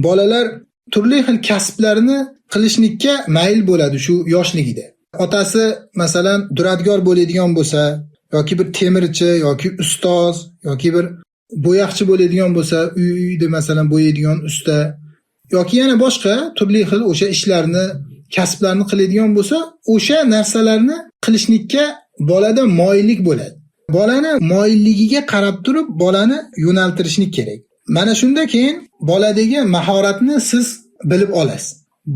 bolalar turli xil kasblarni qilishlikka mayl bo'ladi shu yoshligida. Otasi masalan duradgor bo'ladigan bo'lsa, yoki bir temirchi, yoki ustoz, yoki bir bo'yaqchi bo'ladigan bo'lsa, uyda masalan bo'yaydigan usta, yoki yana boshqa turli xil o'sha ishlarni, kasblarni qiladigan bo'lsa, o'sha narsalarni qilishlikka bolada moyillik bo'ladi. Bolani moyilligiga qarab turib bolani yo'naltirishlik kerak. Mana shunda keyin boladagi mahoratni siz bilib olasiz.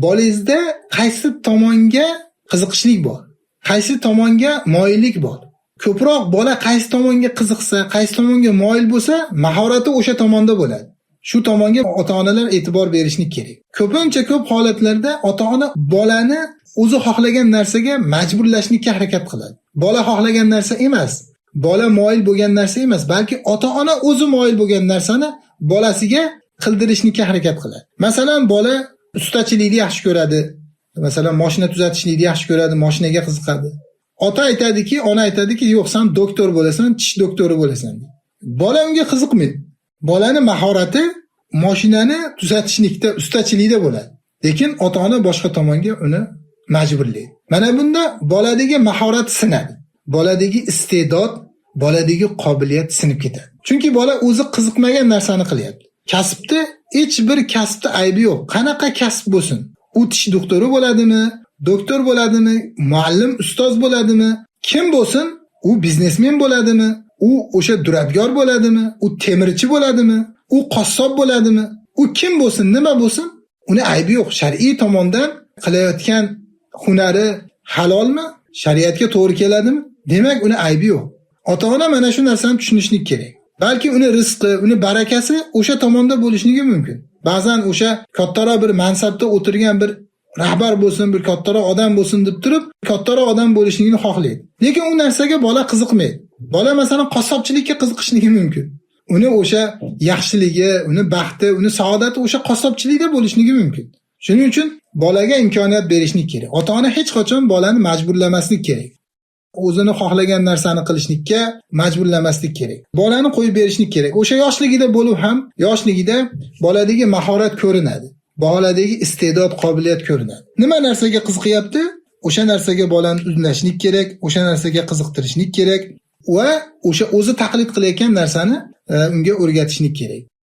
Bolangizda qaysi tomonga qiziqishlik bor, qaysi tomonga moyillik bor. Ko'proq bola qaysi tomonga qiziqsa, qaysi tomonga moyil bo'lsa, mahorati o'sha tomonda bo'ladi. Shu tomonga ota-onalar e'tibor berishlik kerak. Ko'pincha ko'p holatlarda ota-ona bolani o'zi xohlagan narsaga majburlashlikka harakat qiladi. Bola xohlagan narsa emas, bola moyil bo'lgan narsa emas, balki ota-ona o'zi moyil bo'lgan narsani bolasiga qildirishlikka harakat qiladi. Masalan, bola ustachilikni yaxshi ko'radi. Masalan, mashina tuzatishlikni yaxshi ko'radi, mashinaga qiziqadi. Ota aytadiki, ona aytadiki, yo'q, sen doktor bo'lasan, tish doktori bo'lasan. Bola unga qiziqmaydi. Bolani mahorati mashinani tuzatishlikda, ustachilikda bo'ladi. Lekin ota-ona boshqa tomonga uni majburlaydi. Mana bunda boladagi mahorat sinadi. Boladagi iste'dod, boladagi qobiliyat sinib ketadi. Chunki bola o'zi qiziqmagan narsani qilyapti. Kasbda hech bir kasbda aybi yo'q. Qanaqa kasb bo'lsin? U tish doktori bo'ladimi, doktor bo'ladimi, muallim, ustoz bo'ladimi, kim bo'lsin, u biznesmen bo'ladimi, u o'sha duradgor bo'ladimi, u temirchi bo'ladimi, u qassob bo'ladimi, u kim bo'lsin, nima bo'lsin, uni aybi yo'q. Shar'iy tomondan qilayotgan hunari halolmi, shariatga to'g'ri keladimi? Demak, uni aybi yo'q. Ota-ona mana shu narsani tushunishlik kerak. Balki uni rizqi, uni barakasi o'sha tomonda bo'lishligi mumkin. Ba'zan o'sha kattaroq bir mansabda o'tirgan bir rahbar bo'lsin, bir kattaroq odam bo'lsin deb turib, kattaroq odam bo'lishligini xohlaydi. Lekin u narsaga bola qiziqmaydi. Bola masalan qassobchilikka qiziqishligi mumkin. Uni o'sha yaxshiligi, uni baxti, uni saodati o'sha qassobchilikda bo'lishligi mumkin. Shuning uchun bolaga imkoniyat berishlik kerak. Ota-ona hech qachon bolani majburlamaslik kerak. O'zini xohlagan narsani qilishlikka majburlamaslik kerak. Bolani qo'yib berishlik kerak. O'sha yoshligida bo'lib ham, yoshligida boladagi mahorat ko'rinadi. Boladagi iste'dod, qobiliyat ko'rinadi. Nima narsaga qiziqyapti? O'sha narsaga bolani undashlik kerak, o'sha narsaga qiziqtirishlik kerak va o'sha o'zi taqlid qilayotgan narsani unga o'rgatishlik kerak.